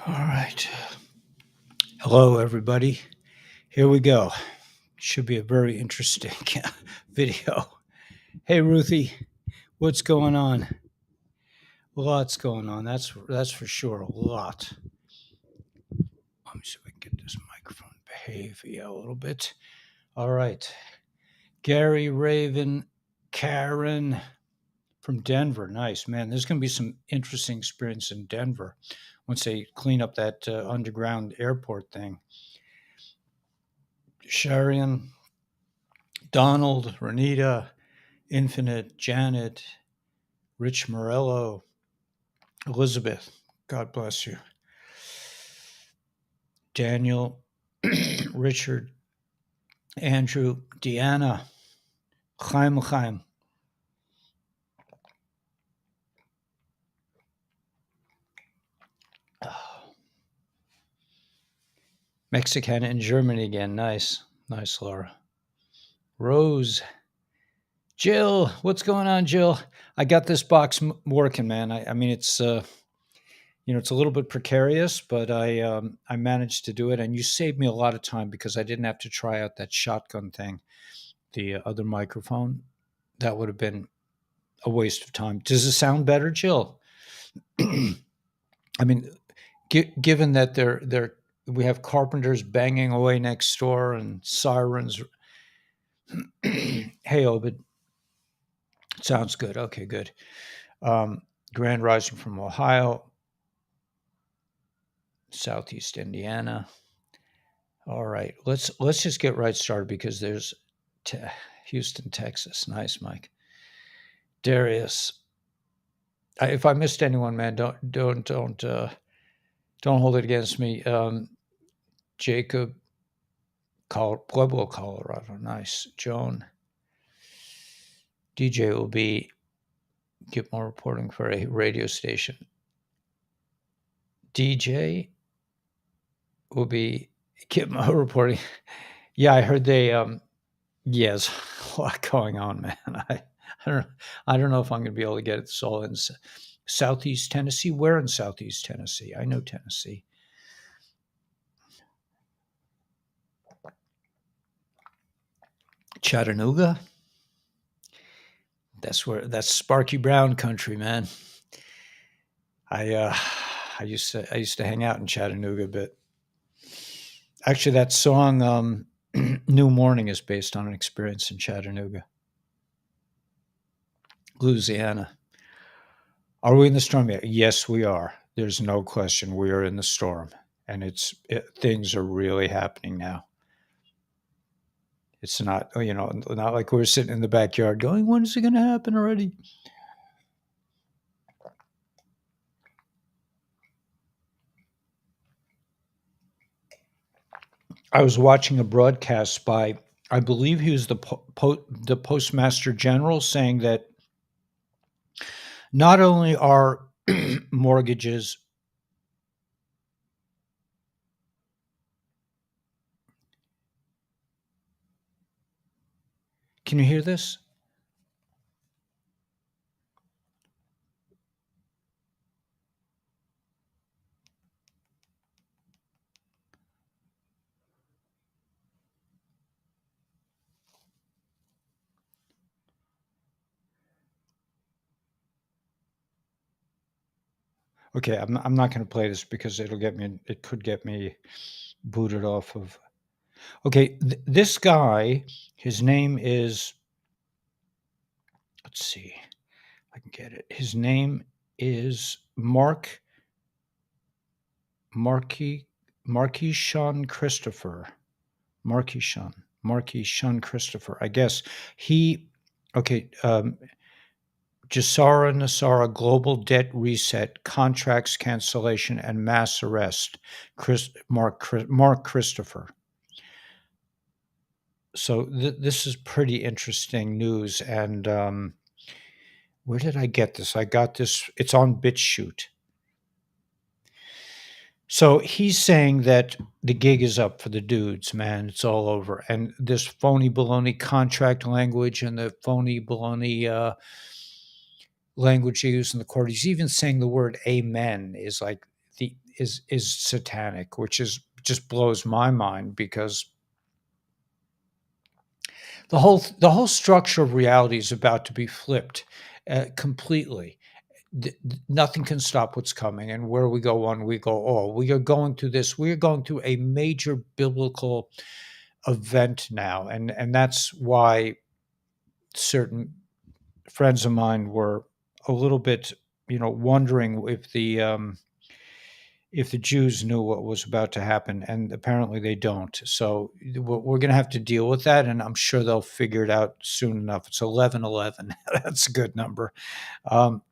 All right. Hello, everybody. Here we go. Should be a very interesting video. Hey, Ruthie, what's going on? Lots going on. That's for sure. A lot. Let me see if I can get this microphone to behave a little bit. All right. Gary, Raven, Karen from Denver. Nice, man. There's going to be some interesting experience in Denver once they clean up that underground airport thing. Sharian, Donald, Renita, Infinite, Janet, Rich Morello, Elizabeth, God bless you, Daniel, Richard, Andrew, Deanna, Chaim. Mexican in Germany again. Nice. Nice, Laura. Rose. Jill, what's going on, Jill? I got this box working, man. I mean, it's it's a little bit precarious, but I managed to do it, and you saved me a lot of time because I didn't have to try out that shotgun thing, the other microphone. That would have been a waste of time. Does it sound better, Jill? I mean, given that we have carpenters banging away next door and sirens. Hey, Obed. Sounds good. Okay, good. Grand Rising from Ohio, Southeast Indiana. All right, let's just get right started because there's Houston, Texas. Nice, Mike. Darius. If I missed anyone, man, don't hold it against me. Jacob, Pueblo, Colorado. Nice. Joan. DJ will be get more reporting for a radio station. DJ will be get more reporting. Yeah, I heard they. Yes, a lot going on, man. I don't know if I'm going to be able to get it all in Southeast Tennessee. Where in Southeast Tennessee? I know Tennessee. Chattanooga. That's Sparky Brown country, man. I used to hang out in Chattanooga a bit. Actually, that song "New Morning" is based on an experience in Chattanooga, Louisiana. Are we in the storm yet? Yes, we are. There's no question. We are in the storm, and things are really happening now. It's not, not like we're sitting in the backyard going, "When is it going to happen already?" I was watching a broadcast by, I believe he was the Postmaster General, saying that not only are mortgages Can you hear this? Okay, I'm not going to play this because it could get me booted off of. Okay, this guy, his name is, let's see if I can get it. His name is Marquis Sean Christopher. Marquis Sean Christopher. I guess Jasara Nasara Global Debt Reset, Contracts Cancellation, and Mass Arrest. Mark Christopher. So this is pretty interesting news. And where did I get this? I got this. It's on BitChute. So he's saying that the gig is up for the dudes, man. It's all over. And this phony baloney contract language and the phony baloney language they use in the court. He's even saying the word amen is like is satanic, which is just blows my mind because the whole structure of reality is about to be flipped completely. Nothing can stop what's coming, and where we go one, we go all. We are going through this. We are going through a major biblical event now, and that's why certain friends of mine were a little bit, wondering if the Jews knew what was about to happen, and apparently they don't. So we're going to have to deal with that, and I'm sure they'll figure it out soon enough. It's 11:11. That's a good number.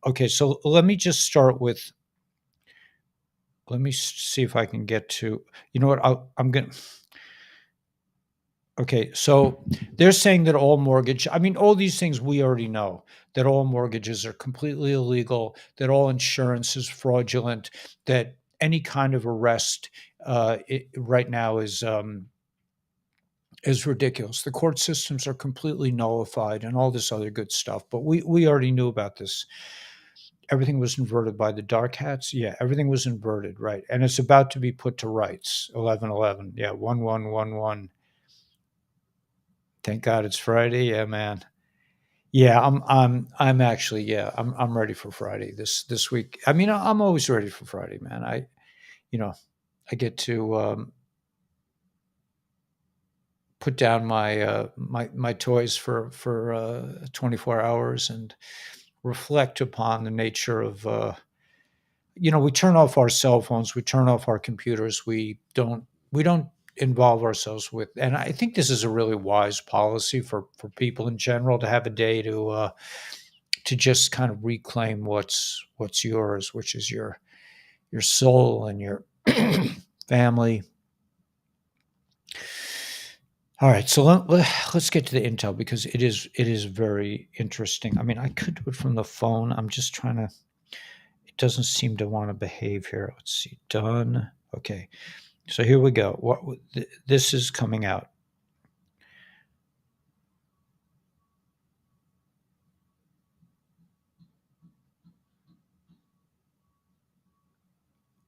Okay, so let me just start with. Let me see if I can get to. You know what? I'm going. Okay, so they're saying that all mortgage. I mean, all these things we already know, that all mortgages are completely illegal, that all insurance is fraudulent, that any kind of arrest right now is ridiculous. The court systems are completely nullified and all this other good stuff. But we already knew about this. Everything was inverted by the dark hats. Yeah, everything was inverted, right? And it's about to be put to rights. 11:11. Yeah, 1111. Thank God it's Friday. Yeah, man. Yeah, I'm actually, yeah, I'm ready for Friday this week. I mean, I'm always ready for Friday, man. You know, I get to put down my toys for 24 hours and reflect upon the nature of we turn off our cell phones, we turn off our computers, we don't involve ourselves with, and I think this is a really wise policy for people in general to have a day to just kind of reclaim what's yours, which is your soul and your family. All right, so let's get to the intel because it is very interesting. I mean, I could do it from the phone. I'm just trying to. It doesn't seem to want to behave here. Let's see. Done. Okay. So here we go. This is coming out.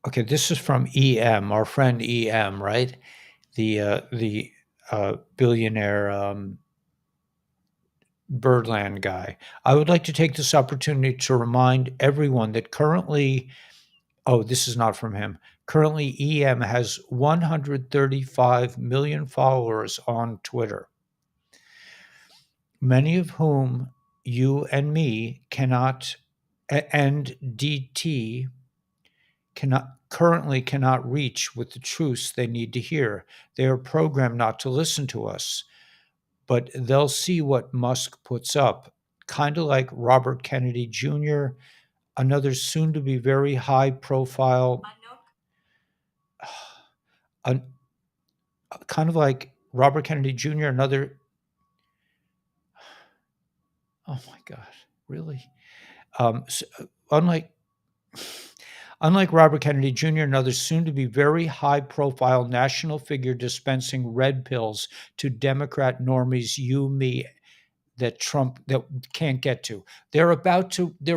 Okay, this is from EM, our friend EM, right? The billionaire Birdland guy. I would like to take this opportunity to remind everyone that currently, oh, this is not from him. Currently, EM has 135 million followers on Twitter, many of whom you and me cannot, and DT cannot reach with the truths they need to hear. They are programmed not to listen to us, but they'll see what Musk puts up, kind of like Robert Kennedy Jr., another soon to be very high profile, uh, kind of like Robert Kennedy Jr., another, oh my God, really? Unlike Unlike Robert Kennedy Jr., another soon to be very high profile national figure dispensing red pills to Democrat normies, you, me, that Trump that can't get to. They're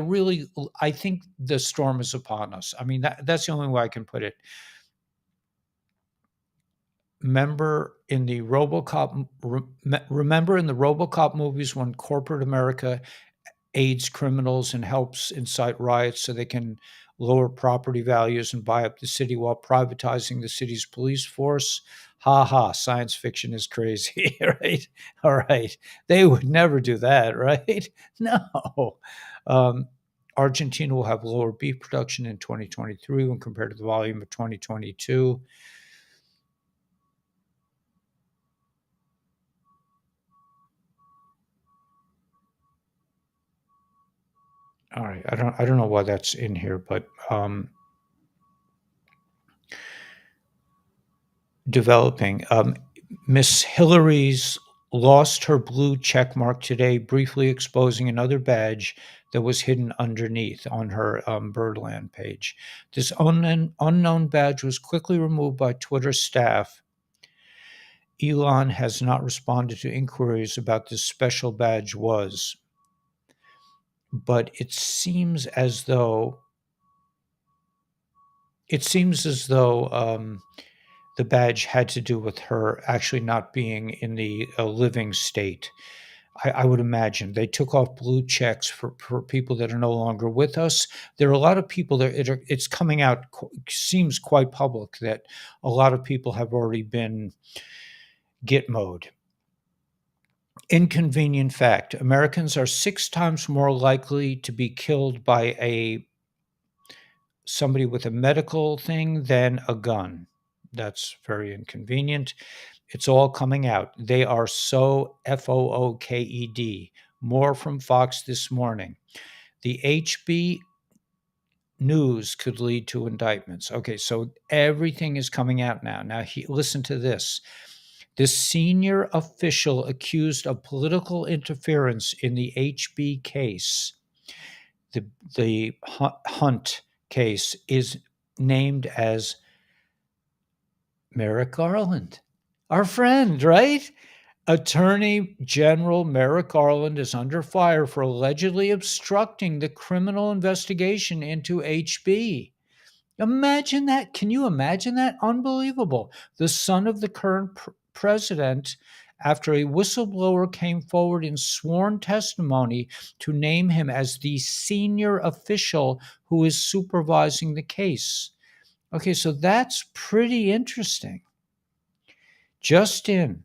really, I think the storm is upon us. I mean, that's the only way I can put it. Remember in the RoboCop movies when corporate America aids criminals and helps incite riots so they can lower property values and buy up the city while privatizing the city's police force. Ha ha, science fiction is crazy, right? All right. They would never do that, right? No. Um, Argentina will have lower beef production in 2023 when compared to the volume of 2022. All right. I don't know why that's in here, but developing. Miss Hillary's lost her blue check mark today, briefly exposing another badge that was hidden underneath on her Birdland page. This unknown badge was quickly removed by Twitter staff. Elon has not responded to inquiries about this special badge was, but it seems as though it seems as though the badge had to do with her actually not being in the living state. I would imagine they took off blue checks for people that are no longer with us. There are a lot of people that it's coming out, seems quite public that a lot of people have already been Gitmoed. Inconvenient fact: Americans are 6 times more likely to be killed by somebody with a medical thing than a gun. That's very inconvenient. It's all coming out. They are so FOOKED. More from Fox this morning. The HB news could lead to indictments. Okay, so everything is coming out now. Now, listen to this. This senior official accused of political interference in the HB case, the Hunt case, is named as Merrick Garland, our friend, right? Attorney General Merrick Garland is under fire for allegedly obstructing the criminal investigation into HB. Imagine that. Can you imagine that? Unbelievable. The son of the current president, after a whistleblower came forward in sworn testimony to name him as the senior official who is supervising the case. Okay, so that's pretty interesting. Just in,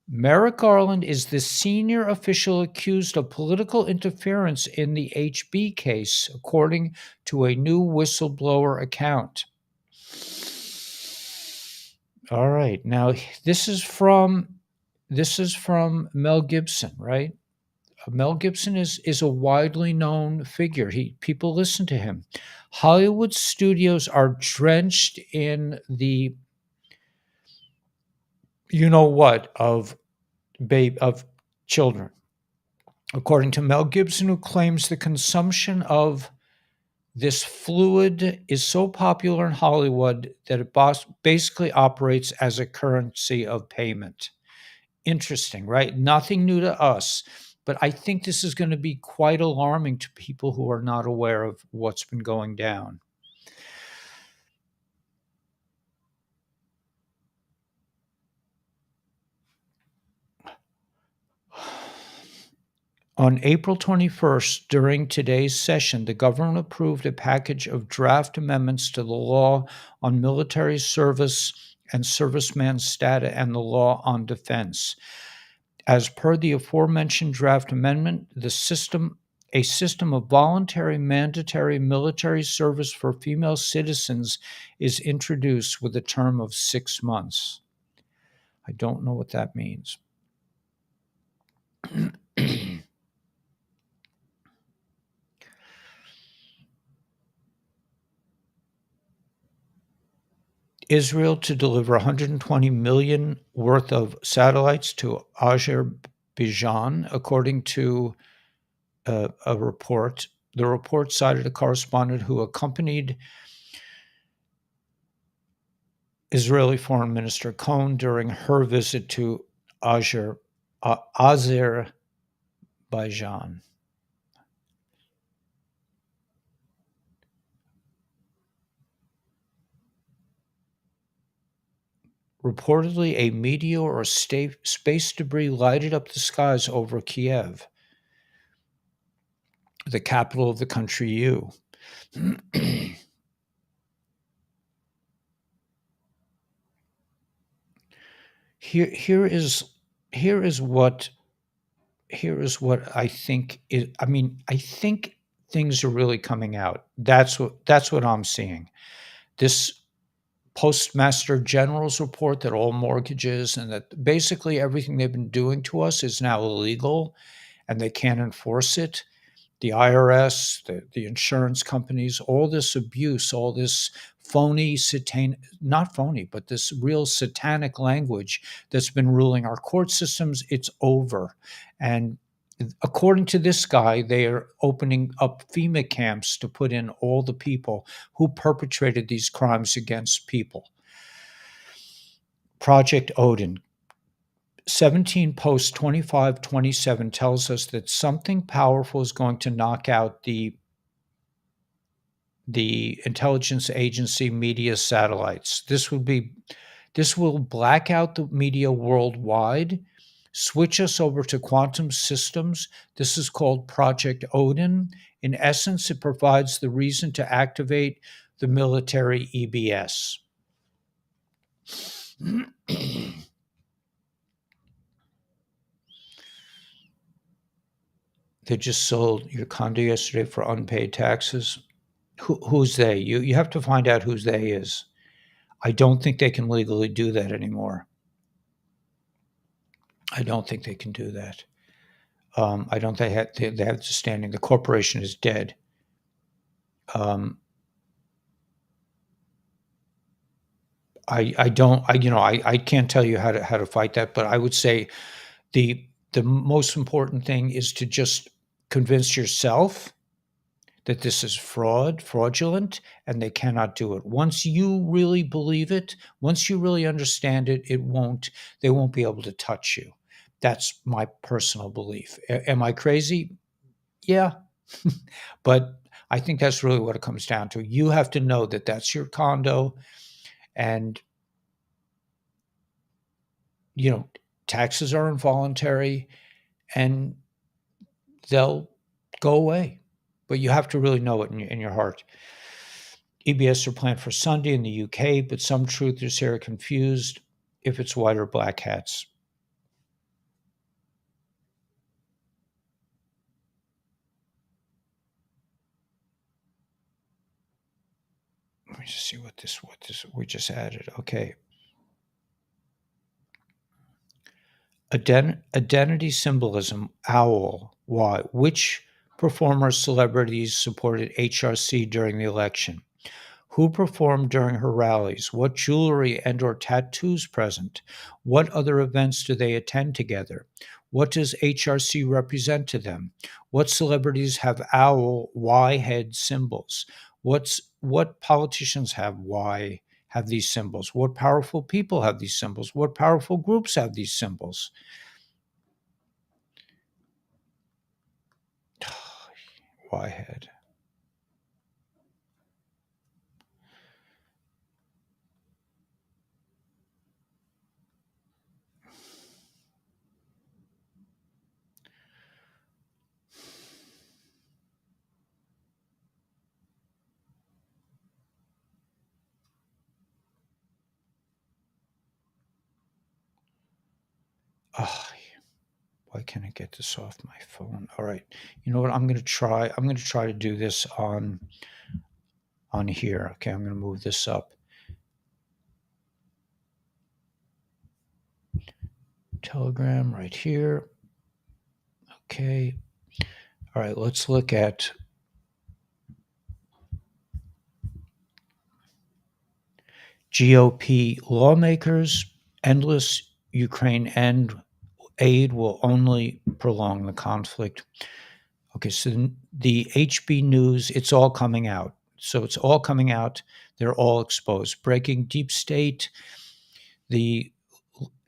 Merrick Garland is the senior official accused of political interference in the HB case, according to a new whistleblower account. All right. Now this is from Mel Gibson, right? Mel Gibson is a widely known figure. People listen to him. Hollywood studios are drenched in the you know what of children. According to Mel Gibson, who claims the consumption of this fluid is so popular in Hollywood that it basically operates as a currency of payment. Interesting, right? Nothing new to us. But I think this is going to be quite alarming to people who are not aware of what's been going down. On April 21st, during today's session, the government approved a package of draft amendments to the law on military service and serviceman status and the law on defense. As per the aforementioned draft amendment, a system of voluntary mandatory military service for female citizens is introduced with a term of 6 months. I don't know what that means. Israel to deliver 120 million worth of satellites to Azerbaijan, according to a report. The report cited a correspondent who accompanied Israeli Foreign Minister Cohen during her visit to Azerbaijan. Reportedly, a meteor or space debris lighted up the skies over Kiev, the capital of the country U. Here is what I think is. I mean, I think things are really coming out. That's what I'm seeing. This Postmaster General's report that all mortgages and that basically everything they've been doing to us is now illegal and they can't enforce it. The IRS, the insurance companies, all this abuse, all this phony, not phony, but this real satanic language that's been ruling our court systems, it's over. And according to this guy, they are opening up FEMA camps to put in all the people who perpetrated these crimes against people. Project Odin, 17 post 2527 tells us that something powerful is going to knock out the the intelligence agency media satellites. This will black out the media worldwide, switch us over to quantum systems. This is called Project Odin. In essence, it provides the reason to activate the military EBS. They just sold your condo yesterday for unpaid taxes. Who's they? You have to find out whose they is. I don't think they can legally do that anymore. I don't think they can do that. I don't. They have the standing. The corporation is dead. Um, I don't. I can't tell you how to fight that. But I would say the most important thing is to just convince yourself that this is fraudulent, and they cannot do it. Once you really believe it, once you really understand it, they won't be able to touch you. That's my personal belief. Am I crazy? Yeah. But I think that's really what it comes down to. You have to know that that's your condo, and you know taxes are involuntary, and they'll go away. But you have to really know it in your heart. EBS are planned for Sunday in the UK, but some truthers here are confused if it's white or black hats. Let me just see what this we just added. Okay. Identity symbolism, owl. Why? Which performers, celebrities supported HRC during the election? Who performed during her rallies? What jewelry and or tattoos present? What other events do they attend together? What does HRC represent to them? What celebrities have owl Y head symbols? What politicians have these symbols? What powerful people have these symbols? What powerful groups have these symbols? Y head. Oh, why can't I get this off my phone? All right. You know what? I'm going to try. I'm going to try to do this on here. Okay, I'm going to move this up. Telegram right here. Okay. All right, let's look at GOP lawmakers. Endless Ukraine end aid will only prolong the conflict. Okay, so the HB News, it's all coming out. So it's all coming out. They're all exposed. Breaking deep state. The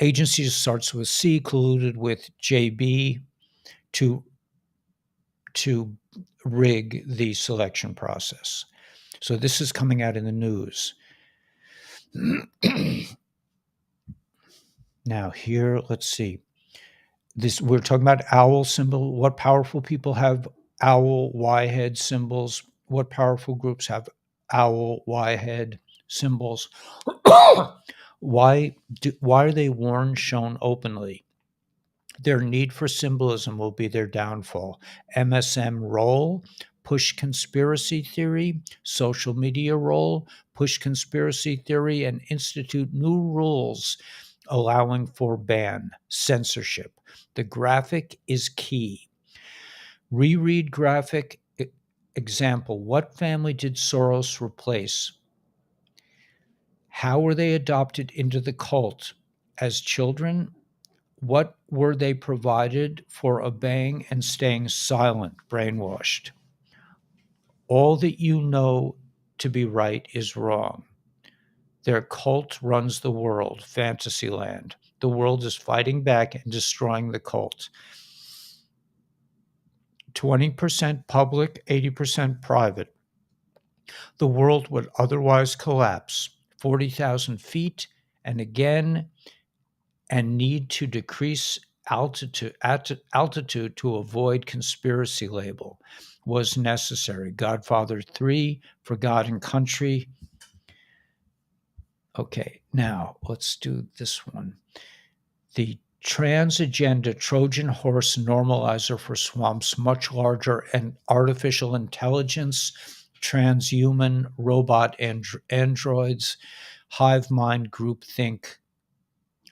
agency starts with C, colluded with JB to rig the selection process. So this is coming out in the news. Now here, let's see. This we're talking about owl symbol. What powerful people have owl Y head symbols? What powerful groups have owl Y head symbols? Why are they worn shown openly? Their need for symbolism will be their downfall. MSM role, push conspiracy theory, social media role, push conspiracy theory, and institute new rules allowing for ban, censorship. The graphic is key. Reread graphic example. What family did Soros replace? How were they adopted into the cult? As children, what were they provided for obeying and staying silent, brainwashed? All that you know to be right is wrong. Their cult runs the world, Fantasyland. The world is fighting back and destroying the cult. 20% public, 80% private. The world would otherwise collapse 40,000 feet and again, and need to decrease altitude to avoid conspiracy label was necessary. Godfather 3, for God and Country. Okay, now let's do this one. The trans agenda Trojan horse normalizer for swamps, much larger and artificial intelligence, transhuman robot androids, hive mind groupthink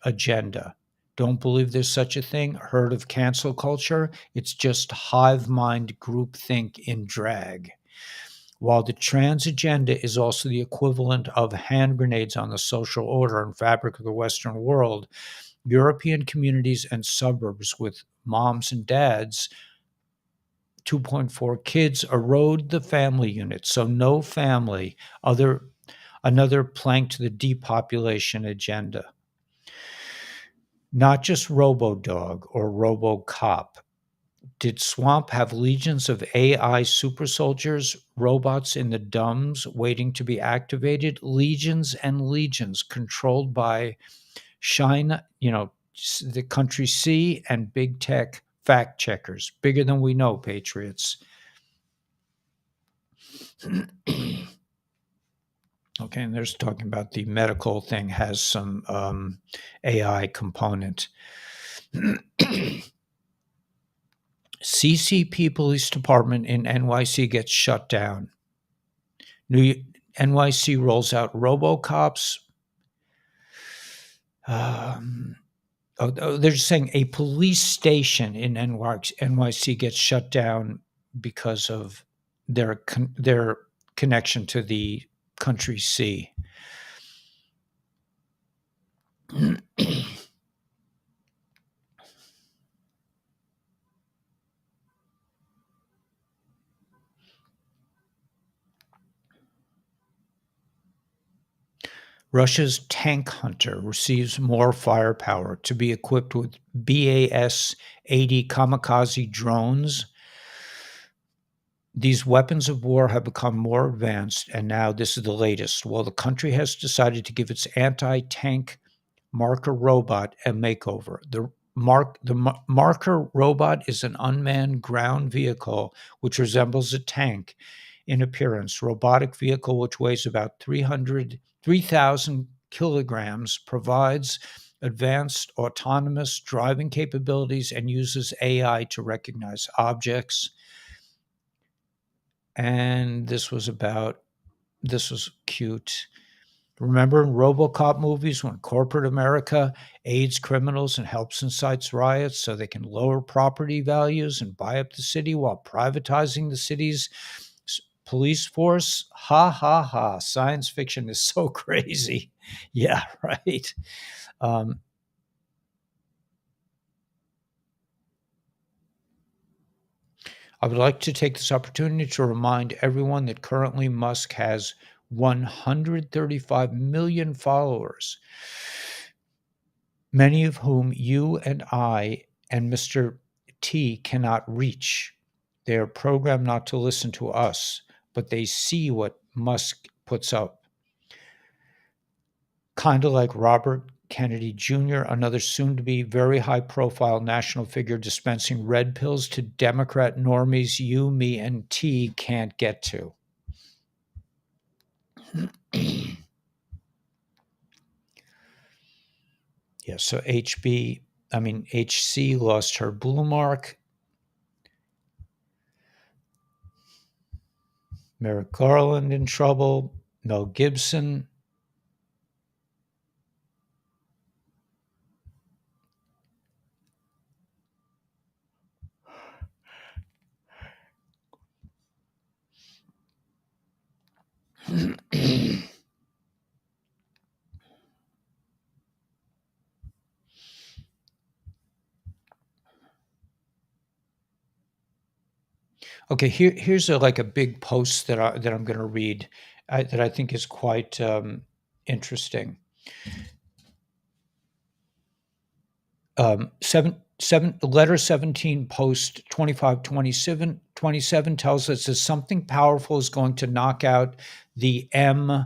agenda. Don't believe there's such a thing? Heard of cancel culture? It's just hive mind groupthink in drag. While the trans agenda is also the equivalent of hand grenades on the social order and fabric of the Western world, European communities and suburbs with moms and dads, 2.4 kids, erode the family unit. So no family, another plank to the depopulation agenda. Not just RoboDog or RoboCop. Did Swamp have legions of AI super soldiers, robots in the dumbs waiting to be activated? Legions and legions controlled by China, the country C and big tech fact checkers. Bigger than we know, Patriots. Okay, and there's talking about the medical thing has some AI component. CCP Police Department in NYC gets shut down. NYC rolls out RoboCops. They're just saying a police station in NYC gets shut down because of their connection to the country C. Russia's tank hunter receives more firepower to be equipped with BAS-80 kamikaze drones. These weapons of war have become more advanced, and now this is the latest. Well, the country has decided to give its anti-tank Marker robot a makeover. The Marker robot is an unmanned ground vehicle which resembles a tank in appearance. Robotic vehicle which weighs about 3,000 kilograms, provides advanced autonomous driving capabilities, and uses AI to recognize objects. And this was cute. Remember in RoboCop movies when corporate America aids criminals and helps incites riots so they can lower property values and buy up the city while privatizing the city's police force? Ha ha ha. Science fiction is so crazy. Yeah, right. I would like to take this opportunity to remind everyone that currently Musk has 135 million followers, many of whom you and I and Mr. T cannot reach. They are programmed not to listen to us, but they see what Musk puts up. Kind of like Robert Kennedy Jr., another soon to be very high profile national figure dispensing red pills to Democrat normies you, me, and T can't get to. Yeah, so HC lost her blue mark. Merrick Garland in trouble. Mel Gibson. Okay, here's a big post that I'm going to read that I think is quite interesting. Letter 17, post 2527 tells us that something powerful is going to knock out the M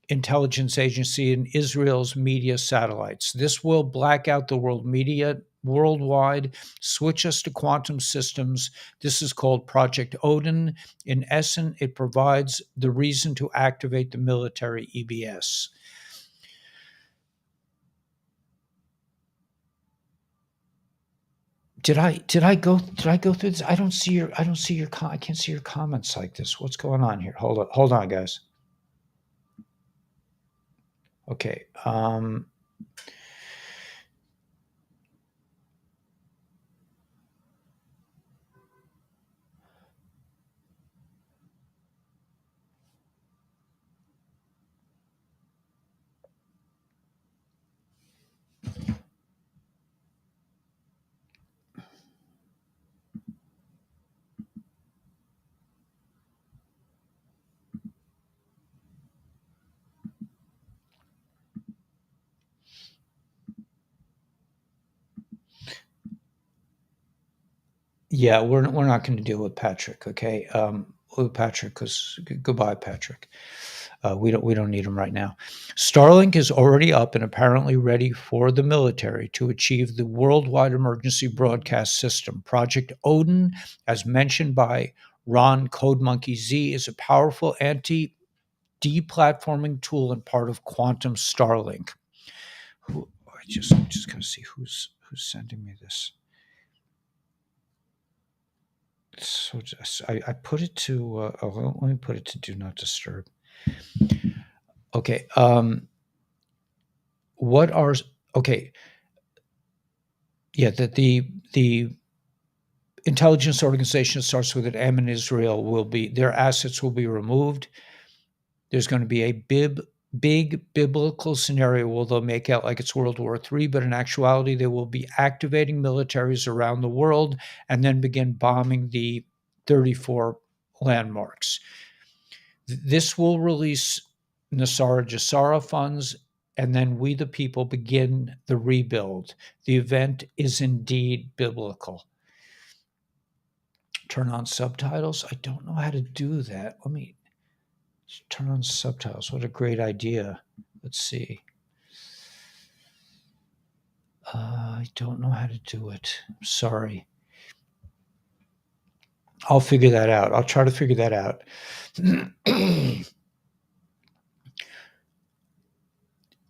intelligence agency in Israel's media satellites. This will black out the world media worldwide, switch us to quantum systems. This is called Project Odin. In essence, it provides the reason to activate the military EBS. Did I go through this? I don't see your I can't see your comments like this. What's going on here? Hold on, guys. Okay. Yeah, we're not going to deal with Patrick, okay? With Patrick, because goodbye, Patrick. We don't need him right now. Starlink is already up and apparently ready for the military to achieve the worldwide emergency broadcast system. Project Odin, as mentioned by Ron CodeMonkey Z, is a powerful anti-deplatforming tool and part of Quantum Starlink. I'm just going to see who's sending me this. So I put it to let me put it to do not disturb. Okay. What are okay? Yeah, that the intelligence organization that starts with an M in Israel will be their assets will be removed. There's going to be a big biblical scenario where they'll make out like it's World War III, but in actuality, they will be activating militaries around the world and then begin bombing the 34 landmarks. This will release Nasara Jasara funds, and then we, the people, begin the rebuild. The event is indeed biblical. Turn on subtitles. I don't know how to do that. Let me turn on subtitles. What a great idea. Let's see. I don't know how to do it. Sorry. I'll figure that out. I'll try to figure that out.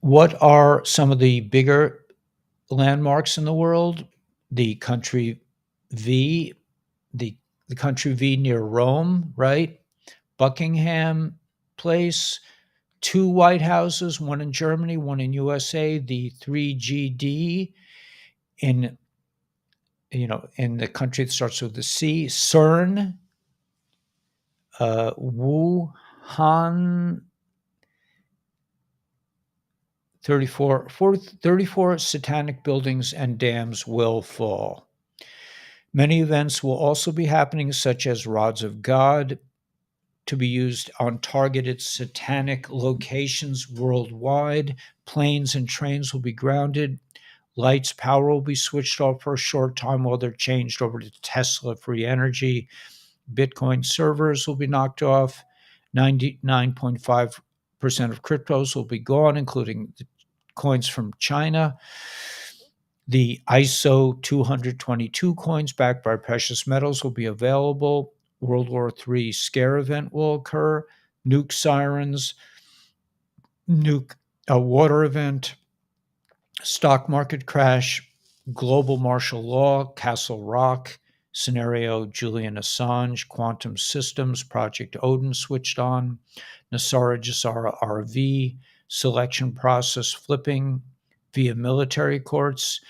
What are some of the bigger landmarks in the world? The country V, the country V near Rome, right? Buckingham Place, 2 White Houses, one in Germany, one in USA, the 3GD in in the country that starts with the C, CERN, Wuhan, 34 satanic buildings and dams will fall. Many events will also be happening, such as rods of God, to be used on targeted satanic locations worldwide. Planes and trains will be grounded. Lights, power will be switched off for a short time while they're changed over to Tesla free energy. Bitcoin servers will be knocked off. 99.5% of cryptos will be gone, including the coins from China. The ISO 222 coins backed by precious metals will be available. World War III scare event will occur. Nuke sirens, water event, stock market crash, global martial law, Castle Rock, scenario Julian Assange, quantum systems, Project Odin switched on, Nasara Jasara RV, selection process flipping via military courts,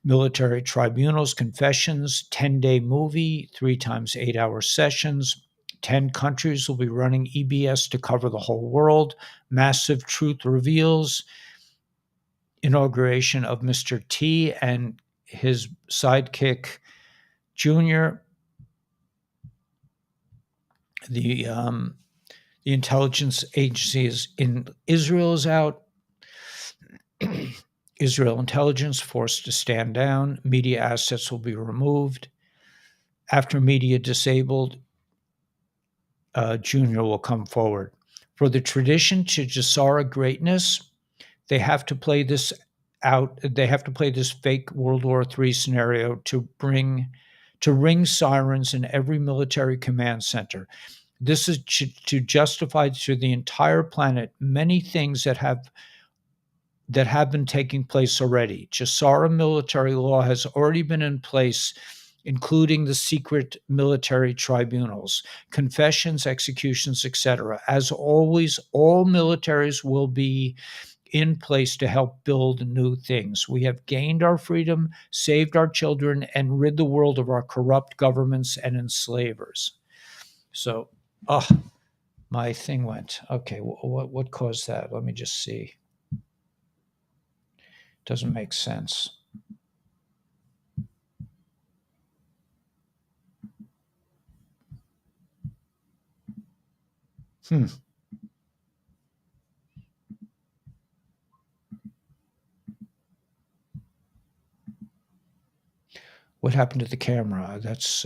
military tribunals, confessions, 10-day movie, 3 times 8-hour sessions. 10 countries will be running EBS to cover the whole world. Massive truth reveals. Inauguration of Mr. T and his sidekick, Junior. The intelligence agency in Israel is out. Israel intelligence forced to stand down. Media assets will be removed. After media disabled, Junior will come forward. For the tradition to Jassara greatness, they have to play this out. They have to play this fake World War III scenario to ring sirens in every military command center. This is to justify to the entire planet many things that have been taking place already. Jassara military law has already been in place, including the secret military tribunals, confessions, executions, etc. As always, all militaries will be in place to help build new things. We have gained our freedom, saved our children, and rid the world of our corrupt governments and enslavers. So, oh, my thing went. Okay, what caused that? Let me just see. Doesn't make sense. Hmm. What happened to the camera? That's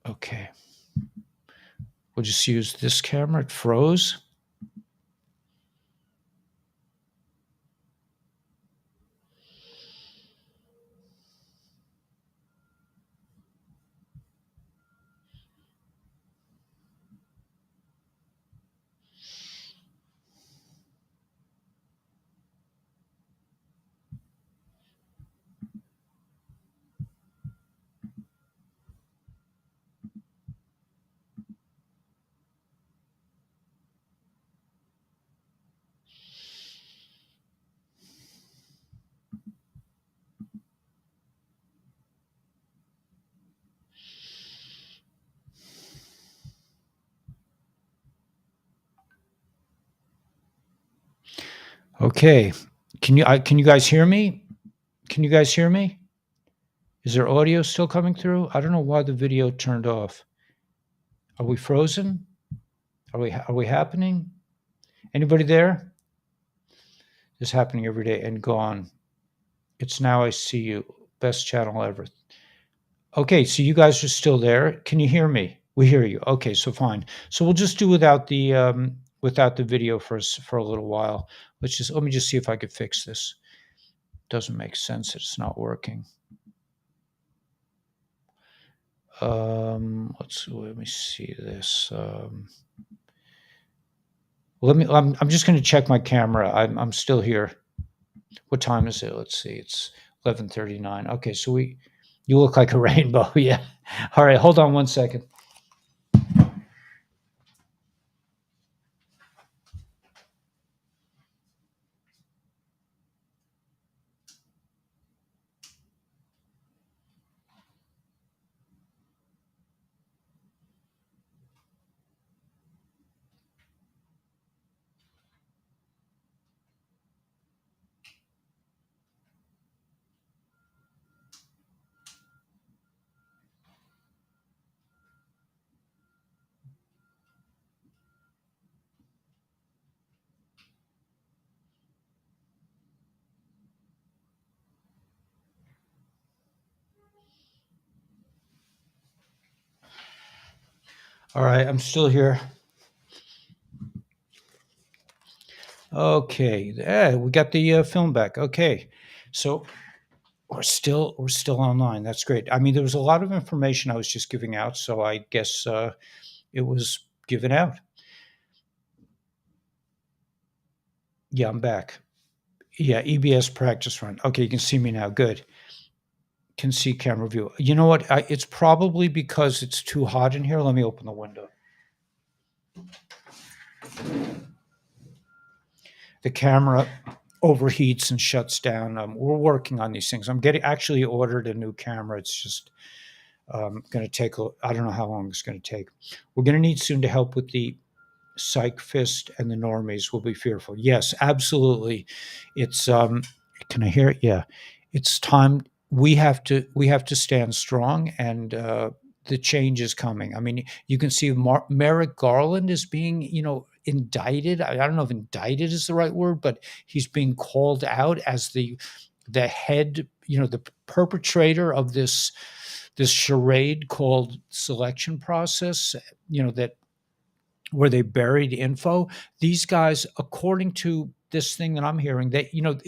okay. We'll just use this camera. It froze. Okay. Can you guys hear me? Can you guys hear me? Is there audio still coming through? I don't know why the video turned off. Are we frozen? Are we happening? Anybody there? This is happening every day and gone. It's now I see you. Best channel ever. Okay, so you guys are still there. Can you hear me? We hear you. Okay, so fine. So we'll just do without the video for a little while. Let me just see if I could fix this. Doesn't make sense. It's not working. Let me see this. I'm just going to check my camera. I'm still here. What time is it? Let's see. It's 11:39. Okay, so you look like a rainbow. Yeah. All right. Hold on one second. All right, I'm still here. Okay, yeah, we got the film back. Okay, so we're still online. That's great. I mean, there was a lot of information I was just giving out, so I guess it was given out. Yeah, I'm back. Yeah, EBS practice run. Okay, you can see me now. Good. Can see camera view. You know what? It's probably because it's too hot in here. Let me open the window. The camera overheats and shuts down. We're working on these things. I'm getting actually ordered a new camera. It's just going to take. I don't know how long it's going to take. We're going to need soon to help with the psych fist and the normies will be fearful. Yes, absolutely. It's can I hear it? Yeah. It's time we have to stand strong and the change is coming. I mean, you can see Merrick Garland is being, indicted. I don't know if indicted is the right word, but he's being called out as the head, the perpetrator of this charade called selection process, that where they buried info. These guys, according to this thing that I'm hearing,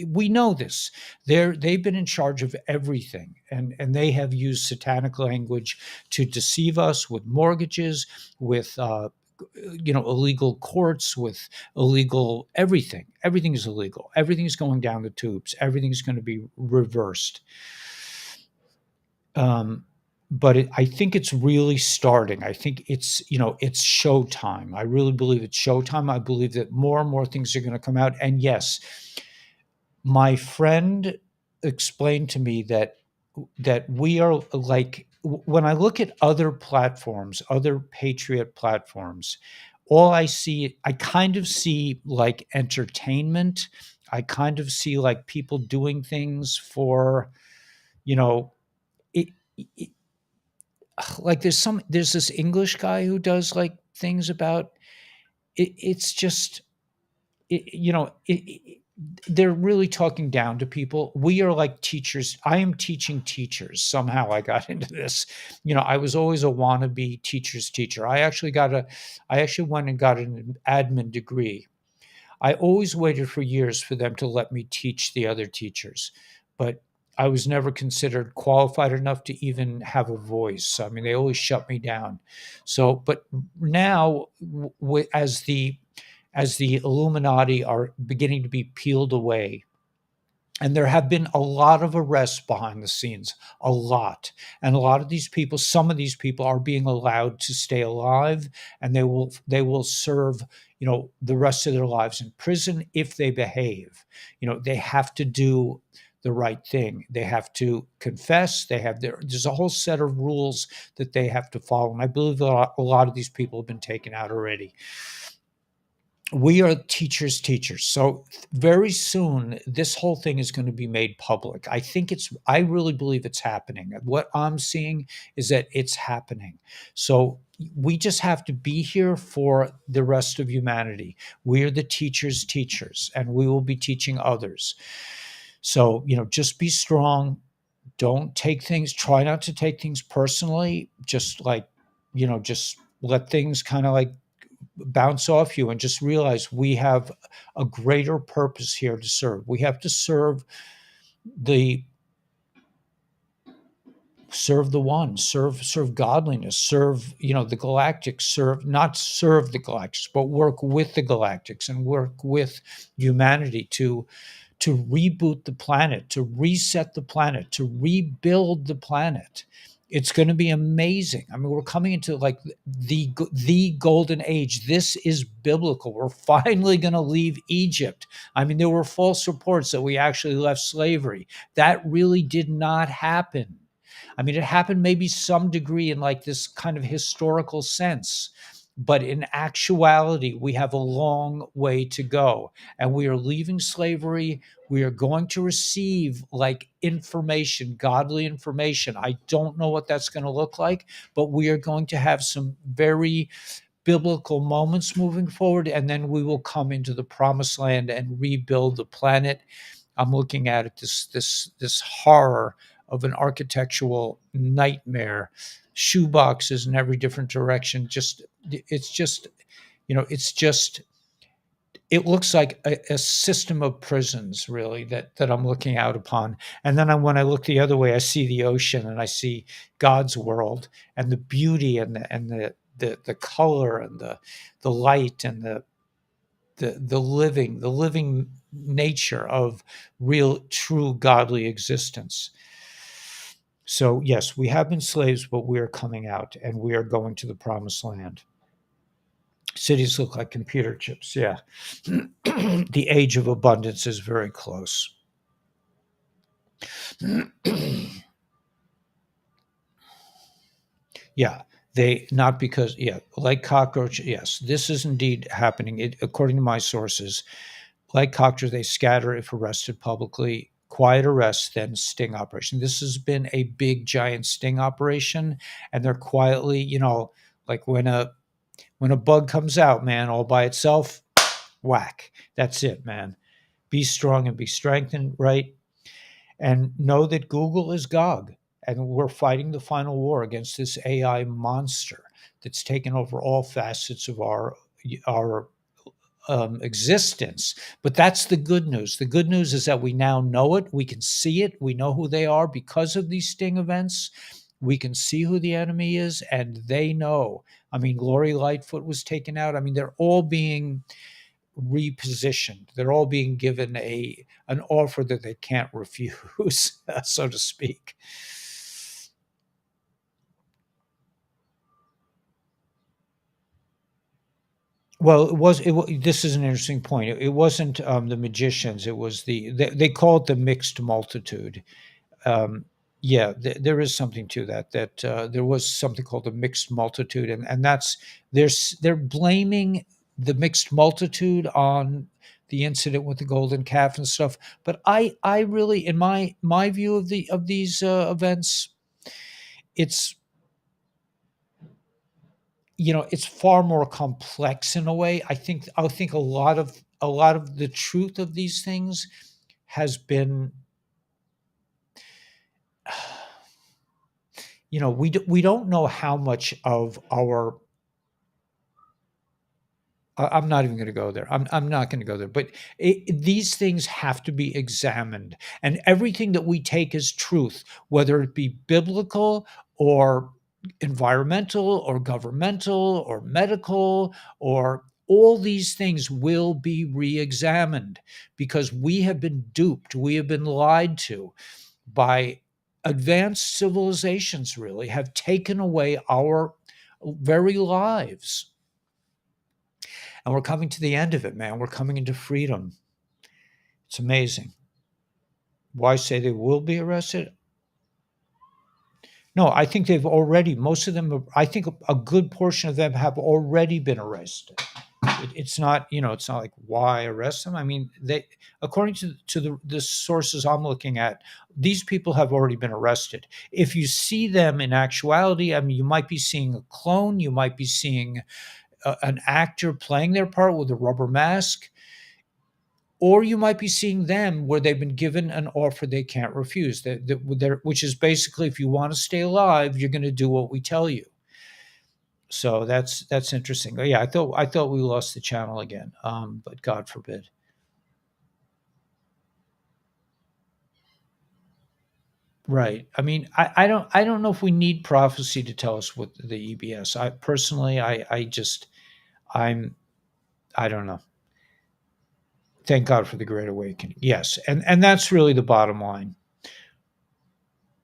we know this. They've been in charge of everything, and they have used satanic language to deceive us with mortgages, with illegal courts, with illegal everything. Everything is illegal. Everything's going down the tubes. Everything's going to be reversed. But I think it's really starting. I think it's showtime. I really believe it's showtime. I believe that more and more things are going to come out. And yes, my friend explained to me that we are like, when I look at other platforms, other patriot platforms, I kind of see like entertainment. I kind of see like people doing things for, you know, it, it like there's this English guy who does like things about it. It's just they're really talking down to people. We are like teachers. I am teaching teachers. Somehow I got into this. I was always a wannabe teacher's teacher. I actually went and got an admin degree. I always waited for years for them to let me teach the other teachers, but I was never considered qualified enough to even have a voice. I mean, they always shut me down. So, but now, as the Illuminati are beginning to be peeled away, and there have been a lot of arrests behind the scenes, a lot. And a lot of these people, some of these people are being allowed to stay alive, and they will serve, the rest of their lives in prison if they behave. They have to do the right thing. They have to confess. There's a whole set of rules that they have to follow. And I believe that a lot of these people have been taken out already. We are teachers. So very soon, this whole thing is going to be made public. I really believe it's happening. What I'm seeing is that it's happening. So we just have to be here for the rest of humanity. We are the teachers, and we will be teaching others. So, just be strong. Try not to take things personally. Just like, just let things kind of like bounce off you, and just realize we have a greater purpose here to serve. We have to the one, serve godliness, serve, the galactics, not serve the galactics, but work with the galactics and work with humanity to reboot the planet, to reset the planet, to rebuild the planet. It's going to be amazing. I mean, we're coming into like the golden age. This is biblical. We're finally going to leave Egypt. I mean, there were false reports that we actually left slavery. That really did not happen. I mean, it happened maybe some degree in like this kind of historical sense, but in actuality, we have a long way to go, and we are leaving slavery. We are going to receive like information, godly information. I don't know what that's going to look like, but we are going to have some very biblical moments moving forward, and then we will come into the promised land and rebuild the planet. I'm looking at it, this horror of an architectural nightmare, shoeboxes in every different direction. It looks like a system of prisons, really, that I'm looking out upon. And then when I look the other way, I see the ocean, and I see God's world, and the beauty, and the color, and the light, and the living nature of real, true godly existence. So yes, we have been slaves, but we are coming out, and we are going to the promised land. Cities look like computer chips. Yeah. The age of abundance is very close. Yeah. Like cockroach. Yes, this is indeed happening. According to my sources, like cockroaches, they scatter if arrested publicly. Quiet arrest, then sting operation. This has been a big, giant sting operation, and they're quietly, like when When a bug comes out, man, all by itself, whack. That's it, man. Be strong and be strengthened, right? And know that Google is Gog, and we're fighting the final war against this AI monster that's taken over all facets of our existence. But that's the good news. The good news is that we now know it. We can see it. We know who they are because of these sting events. We can see who the enemy is, and they know. I mean, Lori Lightfoot was taken out. I mean, they're all being repositioned. They're all being given an offer that they can't refuse, so to speak. Well, this is an interesting point. It wasn't the magicians. It was they call it the mixed multitude. Um, yeah, there is something to that. There was something called the mixed multitude, and they're blaming the mixed multitude on the incident with the golden calf and stuff. But I really, in my view of these events, it's it's far more complex in a way. I think a lot of the truth of these things has been we don't know how much of our I'm not even going to go there. I'm not going to go there. But these things have to be examined, and everything that we take as truth, whether it be biblical or environmental or governmental or medical or all these things will be re-examined because we have been duped. We have been lied to by advanced civilizations. Really, have taken away our very lives, and we're coming to the end of it, man. We're coming into freedom. It's amazing. Why say they will be arrested? No, I think most of them, I think a good portion of them have already been arrested. It's not, it's not like why arrest them. I mean, according to the sources I'm looking at, these people have already been arrested. If you see them in actuality, I mean, you might be seeing a clone, you might be seeing an actor playing their part with a rubber mask, or you might be seeing them where they've been given an offer they can't refuse. Which is basically, if you want to stay alive, you're going to do what we tell you. So that's interesting. Yeah, I thought we lost the channel again, but God forbid. Right. I mean, I don't know if we need prophecy to tell us what the EBS. I personally, I'm I don't know. Thank God for the Great Awakening. Yes, and that's really the bottom line.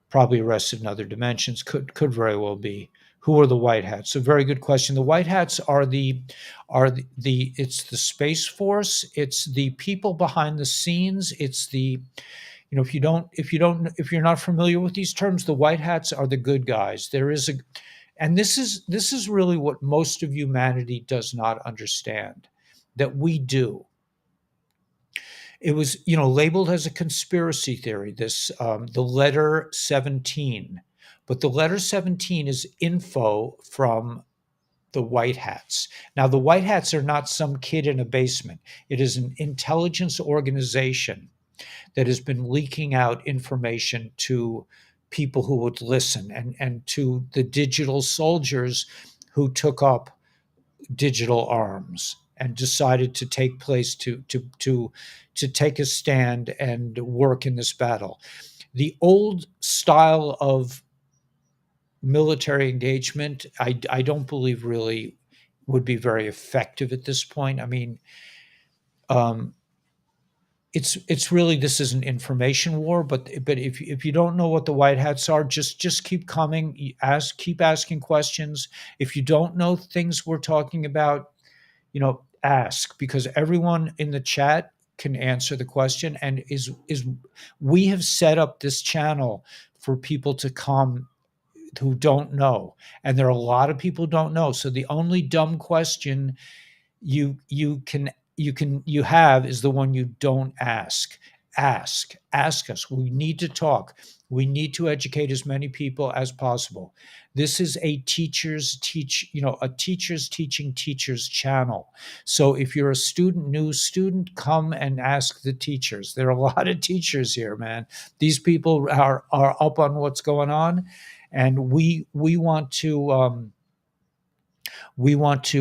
Probably arrested in other dimensions. Could very well be. Who are the white hats? A very good question. The white hats are the it's the Space Force. It's the people behind the scenes. It's the if you're not familiar with these terms, the white hats are the good guys. And this is really what most of humanity does not understand that we do. It was labeled as a conspiracy theory, the letter 17, but the letter 17 is info from the white hats. Now, the white hats are not some kid in a basement. It is an intelligence organization that has been leaking out information to people who would listen, and to the digital soldiers who took up digital arms and decided to take place to take a stand and work in this battle. The old style of military engagement, I don't believe really would be very effective at this point. I mean, um, it's really, this is an information war. But if you don't know what the white hats are, just keep coming. Keep asking questions. If you don't know things we're talking about, ask, because everyone in the chat can answer the question, and is we have set up this channel for people to come who don't know, and there are a lot of people who don't know. So the only dumb question you have is the one you don't ask. ask us. We need to talk. We need to educate as many people as possible. This is a a teachers teaching teachers channel. So if you're a new student, come and ask the teachers. There are a lot of teachers here, man. These people are up on what's going on, and we want to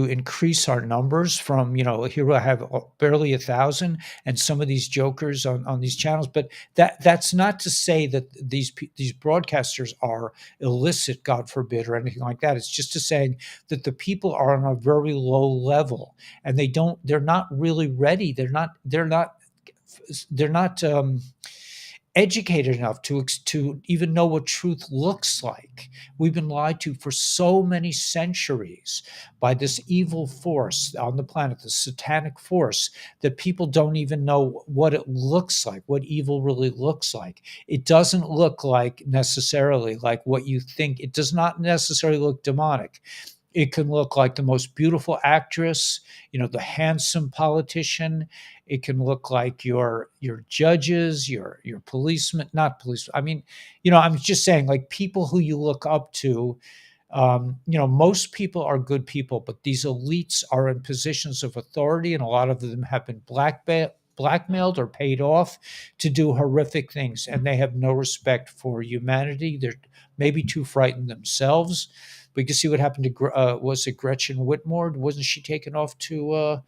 increase our numbers from, here I have barely 1,000 and some of these jokers on these channels. But that's not to say that these broadcasters are illicit, God forbid, or anything like that. It's just to say that the people are on a very low level, and they're not really ready. They're not educated enough to even know what truth looks like. We've been lied to for so many centuries by this evil force on the planet, the satanic force, that people don't even know what it looks like, what evil really looks like. It doesn't look like necessarily like what you think. It does not necessarily look demonic. It can look like the most beautiful actress, the handsome politician. It can look like your judges, your policemen, not police. I mean, I'm just saying, like, people who you look up to. Most people are good people, but these elites are in positions of authority, and a lot of them have been blackmailed or paid off to do horrific things, and they have no respect for humanity. They're maybe too frightened themselves. We can see what happened to was it Gretchen Whitmore? Wasn't she taken off to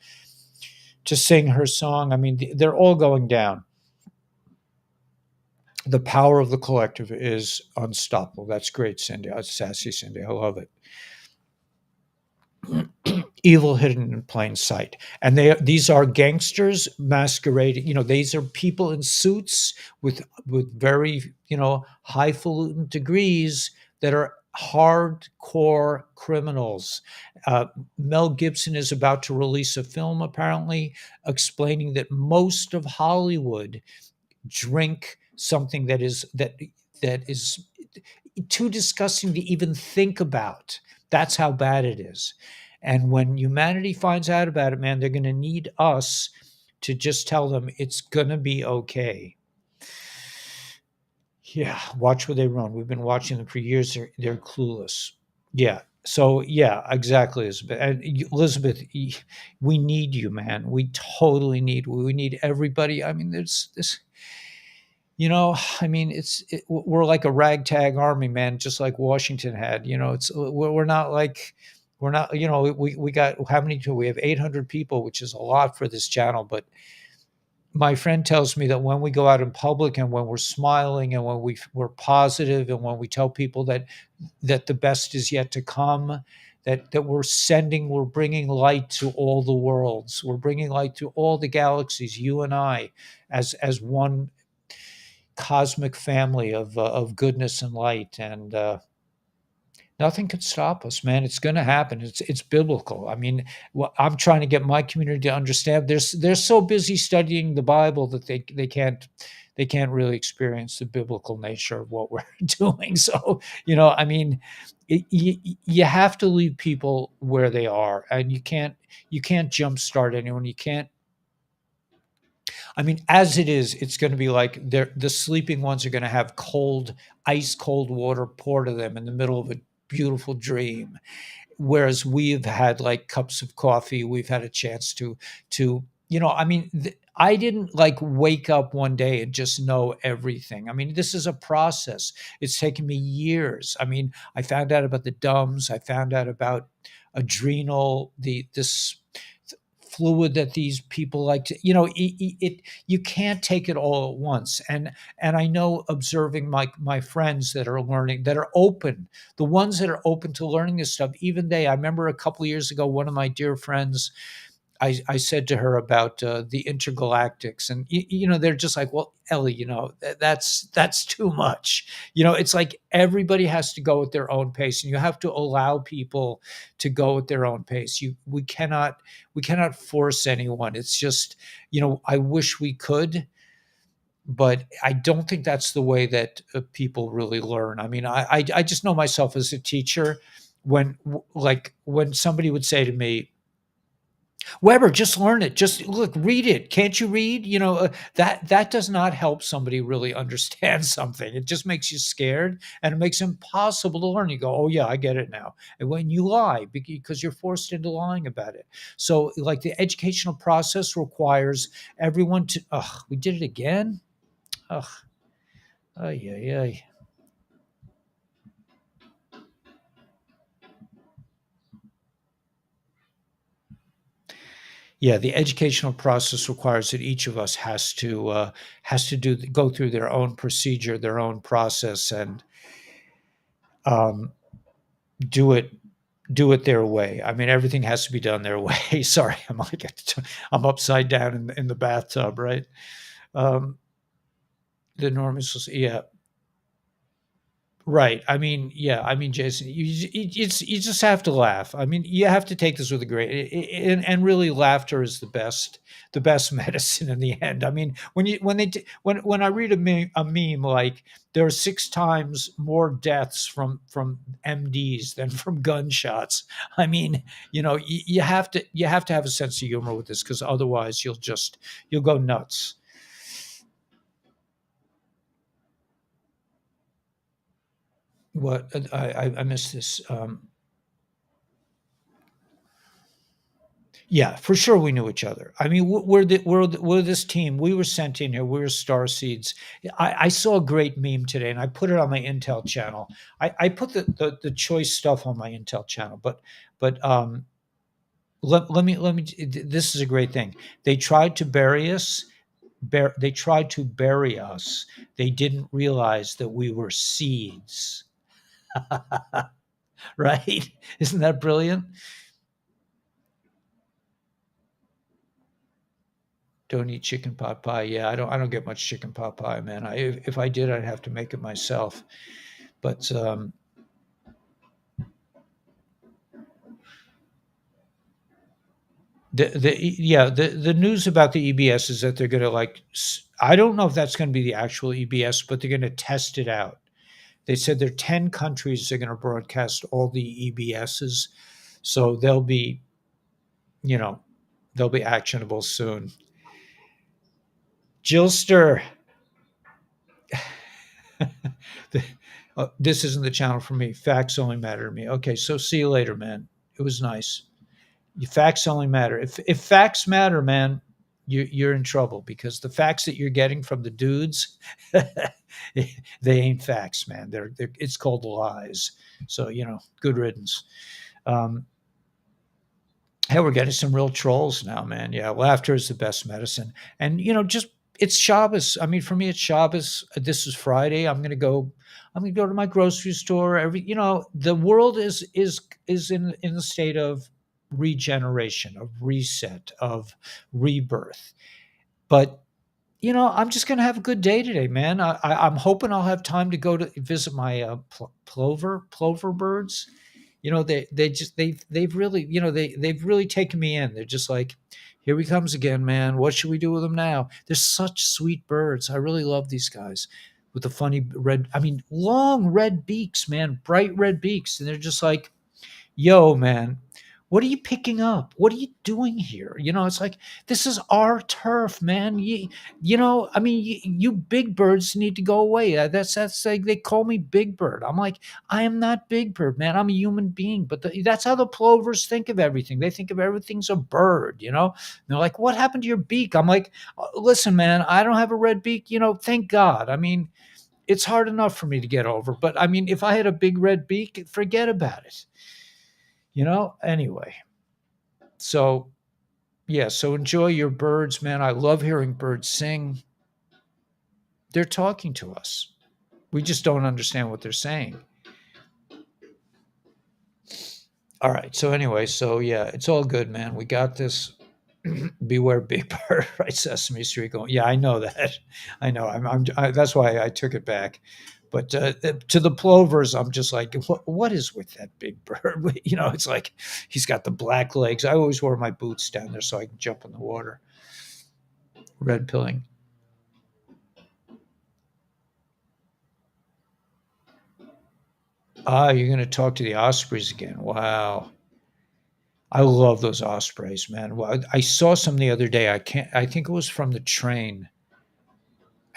sing her song? I mean, they're all going down. The power of the collective is unstoppable. That's great, Cindy. Sassy Cindy. I love it. Evil hidden in plain sight, and these are gangsters masquerading. These are people in suits with very highfalutin degrees that are hardcore criminals. Mel Gibson is about to release a film, apparently, explaining that most of Hollywood drink something that is too disgusting to even think about. That's how bad it is. And when humanity finds out about it, man, they're going to need us to just tell them it's going to be okay. Yeah, watch where they run. We've been watching them for years. They're clueless. Yeah. So yeah, exactly, Elizabeth. And Elizabeth, we need you, man. We totally need. We need everybody. I mean, there's this. I mean, we're like a ragtag army, man, just like Washington had. We're not like we're not. We got how many? We have 800 people, which is a lot for this channel. But my friend tells me that when we go out in public and when we're smiling and when we're positive and when we tell people that the best is yet to come, that we're bringing light to all the worlds. We're bringing light to all the galaxies, you and I, as one cosmic family of goodness and light, and nothing can stop us, man. It's going to happen. It's biblical. I mean, I'm trying to get my community to understand. They're so busy studying the Bible that they can't really experience the biblical nature of what we're doing. So I mean, you have to leave people where they are, and you can't jumpstart anyone. You can't. I mean, as it is, it's going to be like the sleeping ones are going to have ice cold water poured to them in the middle of a beautiful dream. Whereas we've had like cups of coffee, we've had a chance to I mean, I didn't like wake up one day and just know everything. I mean, this is a process. It's taken me years. I mean, I found out about the DUMS. I found out about adrenal, this fluid that these people like to, you can't take it all at once. And I know, observing my friends that are learning, that are open, the ones that are open to learning this stuff, even I remember a couple of years ago, one of my dear friends, I said to her about the intergalactics, and they're just like, well, Ellie, that's too much. It's like everybody has to go at their own pace, and you have to allow people to go at their own pace. We cannot force anyone. It's just, I wish we could, but I don't think that's the way that people really learn. I mean, I just know myself as a teacher. When somebody would say to me, Weber, just learn it. Just look, read it. Can't you read? That does not help somebody really understand something. It just makes you scared and it makes it impossible to learn. You go, oh yeah, I get it now. And when you lie, because you're forced into lying about it. So, like the educational process requires everyone to. Ugh, we did it again. Ugh, ay, ay, ay. Yeah, the educational process requires that each of us has to go through their own procedure, their own process, and um, do it do it their way. I mean, everything has to be done their way. Sorry, I'm upside down in the bathtub, right? Um, the enormous, yeah. Right. I mean, yeah. I mean, Jason, you just have to laugh. I mean, you have to take this with a great and really, laughter is the best medicine in the end. I mean, when I read a meme like there are six times more deaths from MDs than from gunshots. I mean, you have to have a sense of humor with this because otherwise you'll go nuts. What I missed this. Yeah, for sure we knew each other. I mean, we're this team. We were sent in here. We were star seeds. I saw a great meme today, and I put it on my Intel channel. I put the choice stuff on my Intel channel, but let me. This is a great thing. They tried to bury us. They tried to bury us. They didn't realize that we were seeds. Right? Isn't that brilliant? Don't eat chicken pot pie. Yeah, I don't get much chicken pot pie, man. If I did, I'd have to make it myself. But the news about the EBS is that they're going to I don't know if that's going to be the actual EBS, but they're going to test it out. They said there are 10 countries that are going to broadcast all the EBSs, so you know they'll be actionable soon. Jillster, the- this isn't the channel for me. Facts only matter to me. Okay, so see you later, man. It was nice. Facts only matter. If facts matter, man, you're in trouble because the facts that you're getting from the dudes, they ain't facts, man. They're it's called lies. So good riddance. Um, Hey, we're getting some real trolls now, man. Yeah, laughter is the best medicine. And just it's Shabbos. I mean, for me, it's Shabbos. This is Friday. I'm gonna go to my grocery store. The world is in the state of regeneration, of reset, of rebirth. But I'm just gonna have a good day today, man. I'm hoping I'll have time to go to visit my plover birds. They've really they've really taken me in. They're just like, here he comes again, man. What should we do with him now? They're such sweet birds. I really love these guys with the funny red. I mean, long red beaks, man, bright red beaks, and they're just like, yo, man, what are you picking up? What are you doing here? It's like, this is our turf, man. I mean, you big birds need to go away. That's like they call me Big Bird. I'm like, I am not Big Bird, man. I'm a human being. But that's how the plovers think of everything. They think of everything's a bird, And they're like, what happened to your beak? I'm like, listen, man, I don't have a red beak. Thank God. I mean, it's hard enough for me to get over. But I mean, if I had a big red beak, forget about it. Anyway, so yeah, so enjoy your birds, man. I love hearing birds sing. They're talking to us. We just don't understand what they're saying. All right, so anyway, so yeah, it's all good, man. We got this. Beware Big Bird, right? Sesame Street going. Yeah, I know that. I know. That's why I took it back. But to the plovers, I'm just like, what is with that big bird? It's like he's got the black legs. I always wear my boots down there so I can jump in the water. Red pilling. Ah, you're going to talk to the Ospreys again. Wow. I love those ospreys, man. Well, I saw some the other day. I think it was from the train.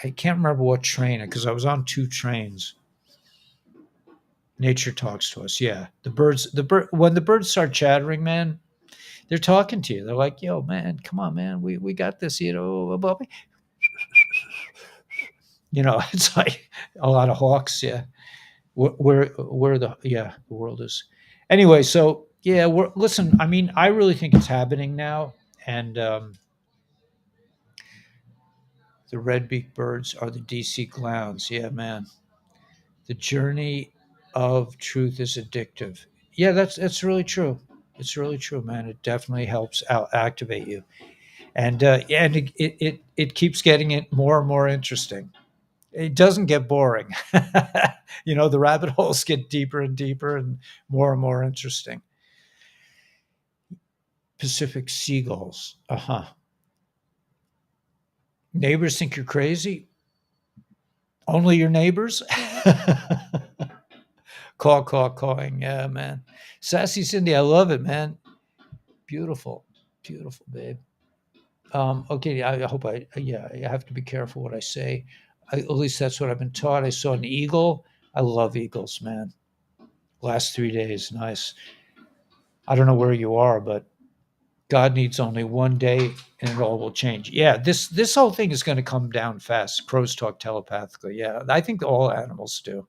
I can't remember what train because I was on two trains. Nature talks to us. Yeah. When the birds start chattering, man, they're talking to you. They're like, "Yo, man, come on, man. We got this, blah, blah." It's like a lot of hawks, yeah. Where the world is. Anyway, so yeah, listen, I mean, I really think it's happening now, and the red-beaked birds are the DC clowns. Yeah, man. The journey of truth is addictive. Yeah, that's really true. It's really true, man. It definitely helps activate you, and it keeps getting it more and more interesting. It doesn't get boring. The rabbit holes get deeper and deeper and more interesting. Pacific seagulls. Uh huh. Neighbors think you're crazy. Only your neighbors. Cawing. Yeah, man. Sassy Cindy, I love it, man. Beautiful, beautiful, babe. Okay, I hope yeah, I have to be careful what I say. At least that's what I've been taught. I saw an eagle. I love eagles, man. Last 3 days, nice. I don't know where you are, but God needs only one day and it all will change. Yeah, this whole thing is going to come down fast. Crows talk telepathically. Yeah, I think all animals do.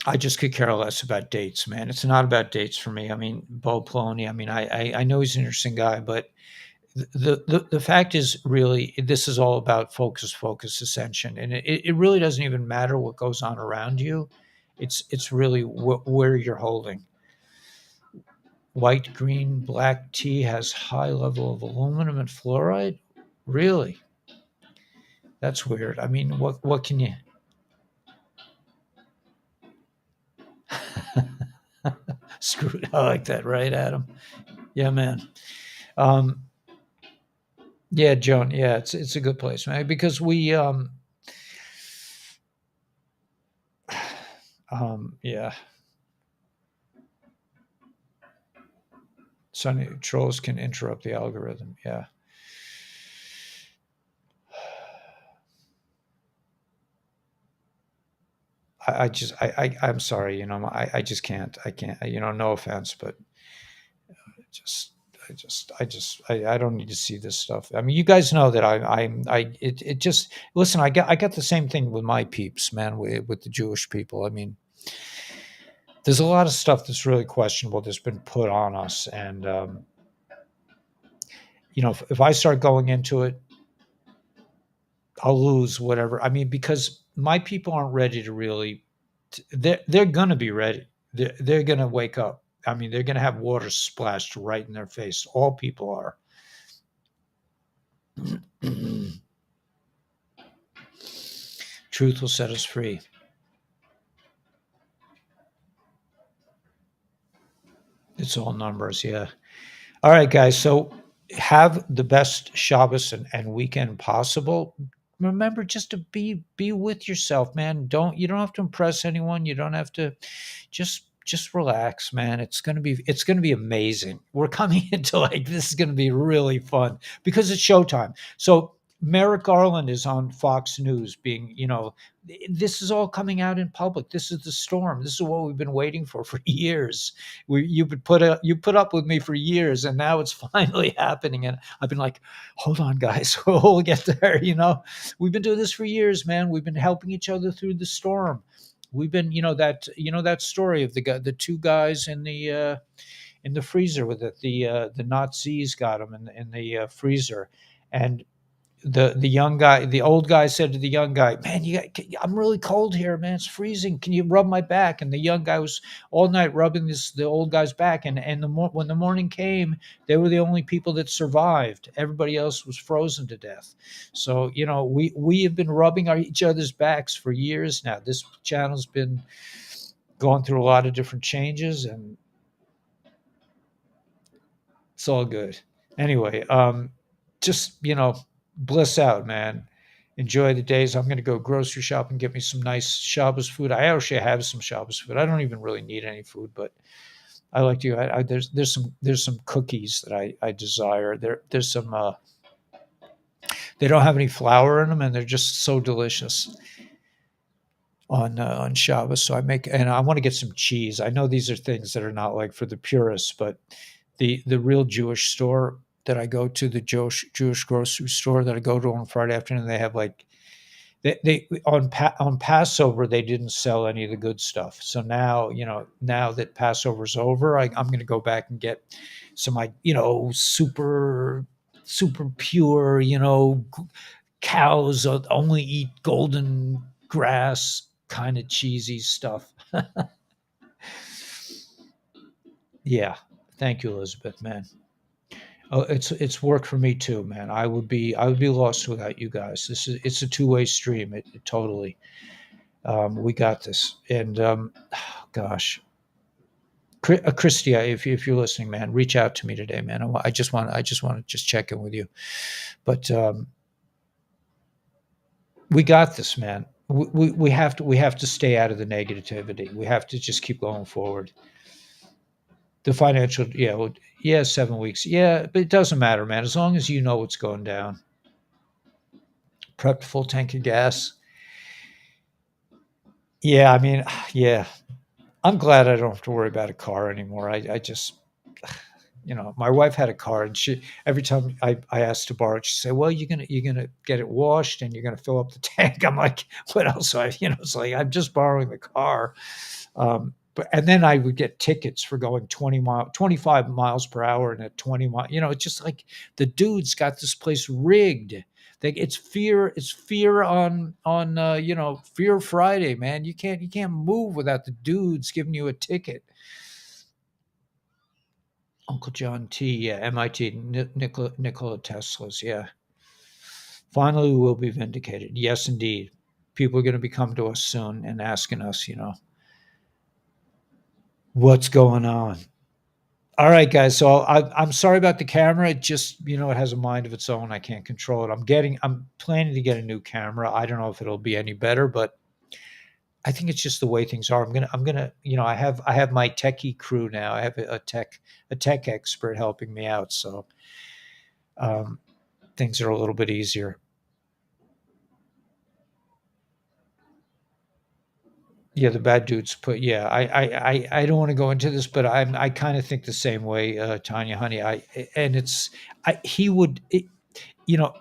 I just could care less about dates, man. It's not about dates for me. I mean, Bo Peloni. I mean, I know he's an interesting guy, but the fact is, really, this is all about focus, ascension, and it really doesn't even matter what goes on around you. It's really where you're holding. White, green, black tea has high level of aluminum and fluoride. Really, that's weird. I mean, what can you? Screwed. I like that, right, Adam? Yeah, man. Um, yeah, Joan. Yeah, it's a good place, man, because we yeah. Sunny trolls can interrupt the algorithm. Yeah. I just I'm sorry, I just can't. I can't. No offense, but just I don't need to see this stuff. I mean, you guys know that it just listen. I got the same thing with my peeps, man, with the Jewish people. I mean, there's a lot of stuff that's really questionable that's been put on us, and if I start going into it, I'll lose whatever. I mean, because my people aren't ready to really. They're gonna be ready. They're gonna wake up. I mean, they're gonna have water splashed right in their face. All people are. Truth will set us free. It's all numbers, yeah. All right, guys. So have the best Shabbos and weekend possible. Remember just to be with yourself, man. You don't have to impress anyone. You don't have to just relax, man. It's gonna be amazing. We're coming into like this is gonna be really fun because it's showtime. So Merrick Garland is on Fox News being, this is all coming out in public. This is the storm. This is what we've been waiting for years. You put up with me for years, and now it's finally happening. And I've been like, hold on, guys, we'll get there. We've been doing this for years, man. We've been helping each other through the storm. We've been, that story of the two guys in the freezer with it. The Nazis got them in the freezer, and the young guy, the old guy said to the young guy, "Man, I'm really cold here, man. It's freezing. Can you rub my back?" And the young guy was all night rubbing the old guy's back. And when the morning came, they were the only people that survived. Everybody else was frozen to death. So we have been rubbing each other's backs for years now. This channel's been going through a lot of different changes, and it's all good. Anyway, just bliss out, man. enjoy the days. I'm going to go grocery shop and get me some nice Shabbos food. I actually have some Shabbos food. I don't even really need any food, but I like to. There's some cookies that I desire. There's some. They don't have any flour in them, and they're just so delicious on Shabbos. So I make, and I want to get some cheese. I know these are things that are not like for the purists, but the real Jewish store that I go to, the Jewish grocery store that I go to on Friday afternoon, they have like on Passover they didn't sell any of the good stuff. So now now that Passover's over, I'm going to go back and get some like super pure cows only eat golden grass kind of cheesy stuff. Yeah, thank you, Elizabeth, man. Oh, it's worked for me too, man. I would be lost without you guys. It's a two-way stream. It totally. We got this. And gosh, Christia, if you're listening, man, reach out to me today, man. I just want to just check in with you. But we got this, man. We have to stay out of the negativity. We have to just keep going forward. The financial, yeah, yeah, 7 weeks, yeah, but it doesn't matter, man. As long as you know what's going down. Prepped full tank of gas. Yeah, I mean, yeah, I'm glad I don't have to worry about a car anymore. I just, my wife had a car, and she every time I asked to borrow it, she said, "Well, you're gonna get it washed, and you're gonna fill up the tank." I'm like, "What else?" It's like I'm just borrowing the car. But and then I would get tickets for going 25 miles per hour and at 20 miles. It's just like the dude's got this place rigged. It's fear on Fear Friday, man. You can't move without the dudes giving you a ticket. Uncle John T, yeah, MIT, Nikola Tesla's, yeah. Finally, we will be vindicated. Yes, indeed. People are going to be coming to us soon and asking us, what's going on. All right, guys. So I'm sorry about the camera. It just, it has a mind of its own. I can't control it. I'm planning to get a new camera. I don't know if it'll be any better, but I think it's just the way things are. I'm gonna, I have my techie crew now. I have a tech expert helping me out. So um, things are a little bit easier. Yeah, the bad dudes put. Yeah, I don't want to go into this, but I kind of think the same way, Tanya, honey. And it's he would, you know,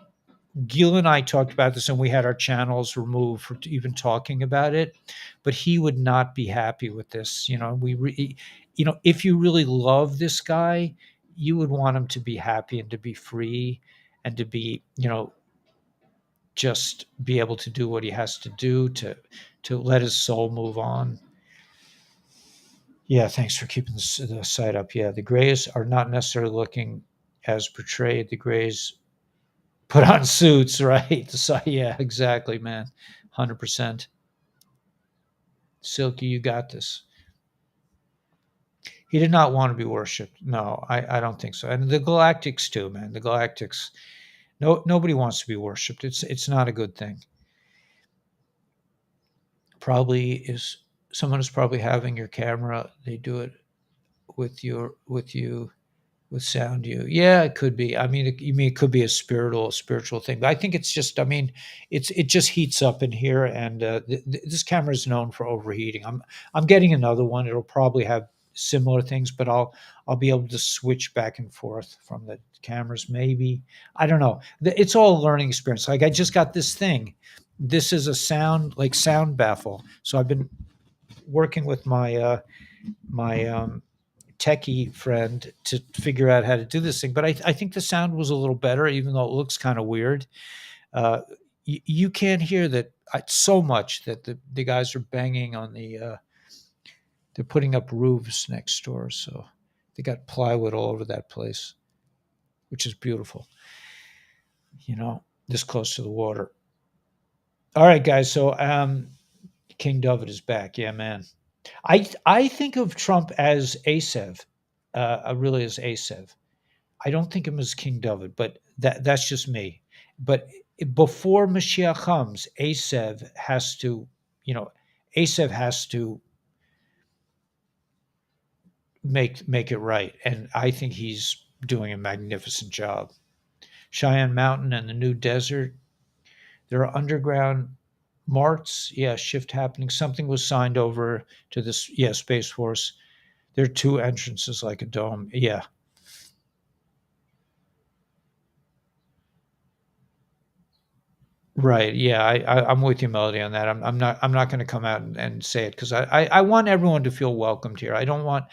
Gil and I talked about this, and we had our channels removed for even talking about it. But he would not be happy with this. If you really love this guy, you would want him to be happy and to be free, and to be, just be able to do what he has to do to let his soul move on. Yeah, thanks for keeping the site up. Yeah, the Grays are not necessarily looking as portrayed. The Grays put on suits, right? Yeah, exactly, man. 100%. Silky, you got this. He did not want to be worshipped. No, I don't think so. And the Galactics too, man. The Galactics. No, nobody wants to be worshipped. It's not a good thing. Probably is someone is probably having your camera. They do it with you with sound. Yeah, it could be. I mean, it could be a spiritual thing, but I think it's just, I mean, it just heats up in here, and this camera is known for overheating. I'm getting another one. It'll probably have similar things, but I'll be able to switch back and forth from the cameras, maybe. I don't know. It's all a learning experience. Like, I just got this thing. This is a sound baffle. So I've been working with my techie friend to figure out how to do this thing. But I think the sound was a little better, even though it looks kind of weird. You can't hear that so much that the guys are banging on they're putting up roofs next door. So they got plywood all over that place, which is beautiful, this close to the water. All right, guys. So King David is back. Yeah, man. I think of Trump as Asev, really as Asev. I don't think him as King David, but that's just me. but before Mashiach comes, you know, Asev has to make it right, and I think he's doing a magnificent job. Cheyenne Mountain and the New Desert, there are underground marts. Yeah, shift happening. Something was signed over to this. Yeah, Space Force. There are two entrances like a dome. Yeah, right. Yeah, I'm with you, Melody, on that. I'm not going to come out and say it because I want everyone to feel welcomed here. I don't want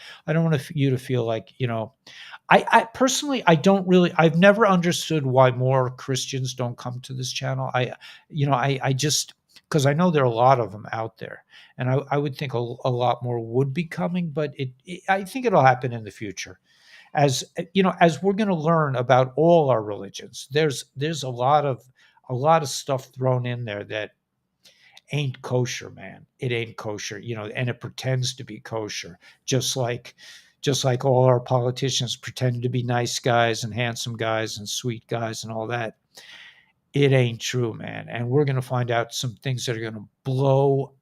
you to feel like I personally I don't really I've never understood why more Christians don't come to this channel. I just because I know there are a lot of them out there, and I would think a lot more would be coming, but I think it'll happen in the future as as we're going to learn about all our religions. There's a lot of stuff thrown in there that ain't kosher, man. It ain't kosher, and it pretends to be kosher, just like all our politicians pretend to be nice guys and handsome guys and sweet guys and all that. It ain't true, man. And we're going to find out some things that are going to blow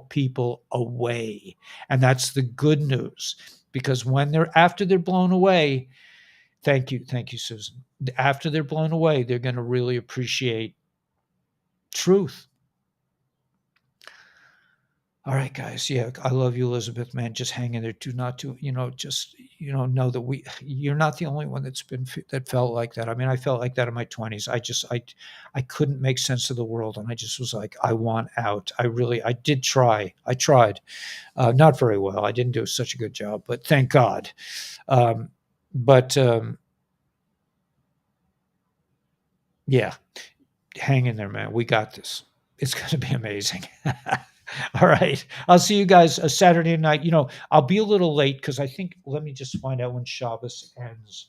people away. And that's the good news, because when they're after they're blown away, thank you, Susan. After they're blown away, they're going to really appreciate truth. All right, guys. Yeah, I love you, Elizabeth, man. Just hang in there. Do not do, just, know that you're not the only one that felt like that. I mean, I felt like that in my 20s. I couldn't make sense of the world. And I just was like, I want out. I did try. I tried, not very well. I didn't do such a good job, but thank God. But yeah, hang in there, man. We got this. It's going to be amazing. All right. I'll see you guys Saturday night. I'll be a little late because I think, let me just find out when Shabbos ends.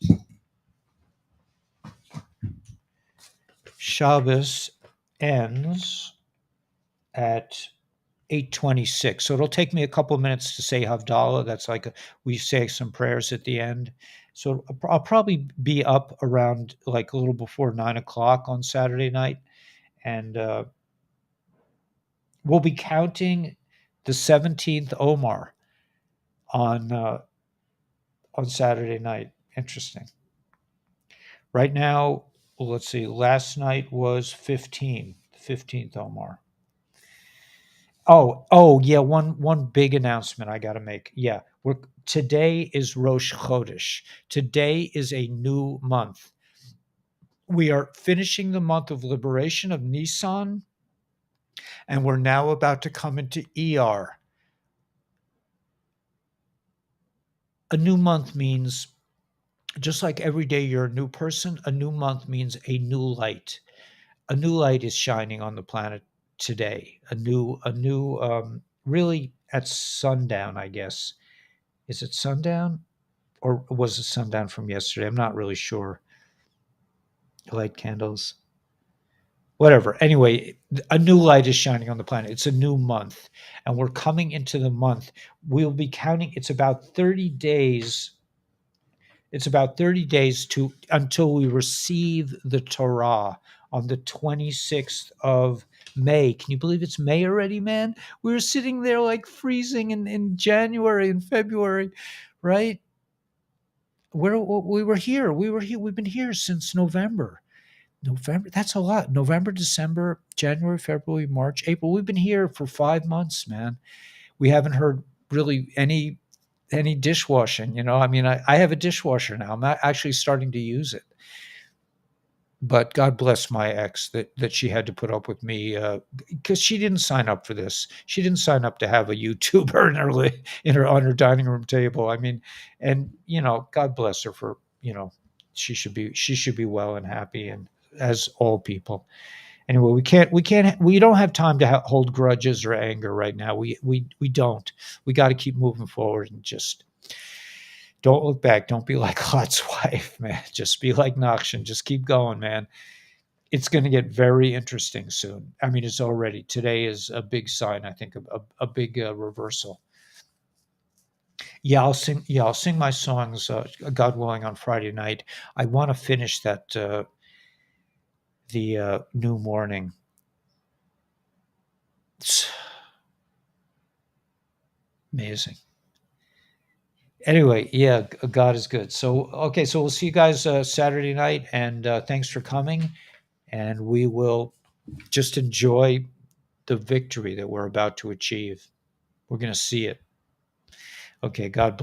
Shabbos ends at 8:26. So it'll take me a couple of minutes to say Havdalah. That's like we say some prayers at the end. So I'll probably be up around like a little before 9 o'clock on Saturday night. And we'll be counting the 17th Omar on Saturday night. Interesting. Right now, well, let's see. Last night was 15th Omar. Oh yeah. One big announcement I got to make. Yeah, today is Rosh Chodesh. Today is a new month. We are finishing the month of liberation of Nisan, and we're now about to come into ER. A new month means, just like every day you're a new person, a new month means a new light. A new light is shining on the planet today. Really at sundown, I guess. Is it sundown? Or was it sundown from yesterday? I'm not really sure. Light candles. Whatever. Anyway, a new light is shining on the planet. It's a new month. And we're coming into the month. We'll be counting, it's about 30 days. It's about 30 days until we receive the Torah on the 26th of May. Can you believe it's May already, man? We were sitting there like freezing in January and February, right? We were here. We were here. We've been here since November. November, that's a lot. November, December, January, February, March, April. We've been here for 5 months, man. We haven't heard really any dishwashing. I mean, I have a dishwasher now. I'm not actually starting to use it. But God bless my ex that she had to put up with me because she didn't sign up for this. She didn't sign up to have a YouTuber on her dining room table. I mean, and God bless her for she should be well and happy, and as all people. Anyway, we don't have time to hold grudges or anger right now. We don't. We got to keep moving forward and just don't look back. Don't be like Lot's wife, man. Just be like Nachshon. Just keep going, man. It's going to get very interesting soon. I mean, it's already. Today is a big sign, I think, a big reversal. Yeah, I'll sing. Yeah, I'll sing my songs, God willing, on Friday night. I want to finish that the new morning. It's amazing. Anyway, yeah, God is good. So, okay, so we'll see you guys Saturday night, and thanks for coming. And we will just enjoy the victory that we're about to achieve. We're going to see it. Okay, God bless.